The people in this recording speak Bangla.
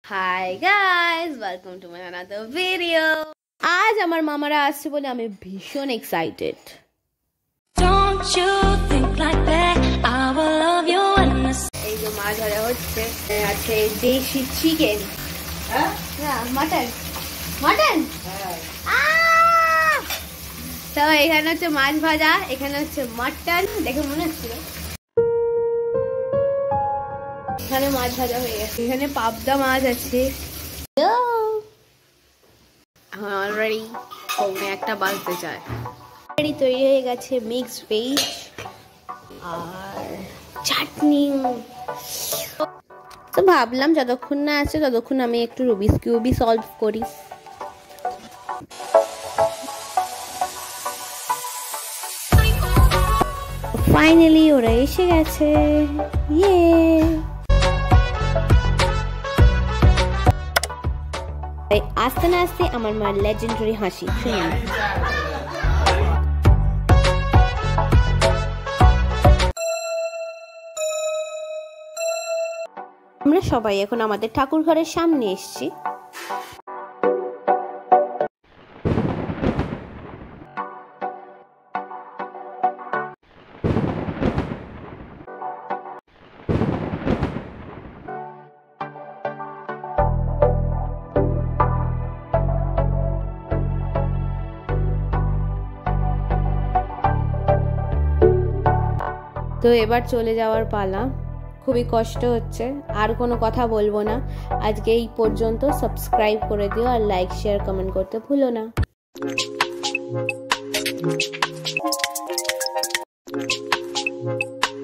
Hi guys, welcome to my another video. आज আমার মামারা আসছে বলে আমি ভীষণ excited. Don't you think like that? I will love you এই যে মাছ ধরা হচ্ছে, আছে দেশি চিকেন। হ্যাঁ? মাটন। মাটন? হ্যাঁ। তো এখানে হচ্ছে মাছ ভাজা, এখানে হচ্ছে মাটন, দেখে মনে হচ্ছে এখানে মাছ ভাজা হয়ে গেছে, এখানে পাবদা মাছ আছে। অলরেডি পৌনে একটা বাজতে চায়। তৈরি হয়ে গেছে মিক্সড ভেজ আর চাটনি। তো ভাবলাম যতক্ষণ না আছে ততক্ষণ আমি একটু রুবিক্স কিউবই সলভ করি। ফাইনালি ওরা এসে গেছে। ইয়ে আস্তে না আস্তে আমার মার লেজেন্ডারি হাসি শুনুন। আমরা সবাই এখন আমাদের ঠাকুর ঘরের সামনে এসেছি। তো এবার চলে যাওয়ার পালা। খুবই কষ্ট হচ্ছে, আর কোনো কথা বলবো না। আজকে এই পর্যন্ত। সাবস্ক্রাইব করে দিও আর লাইক শেয়ার কমেন্ট করতে ভুলো না।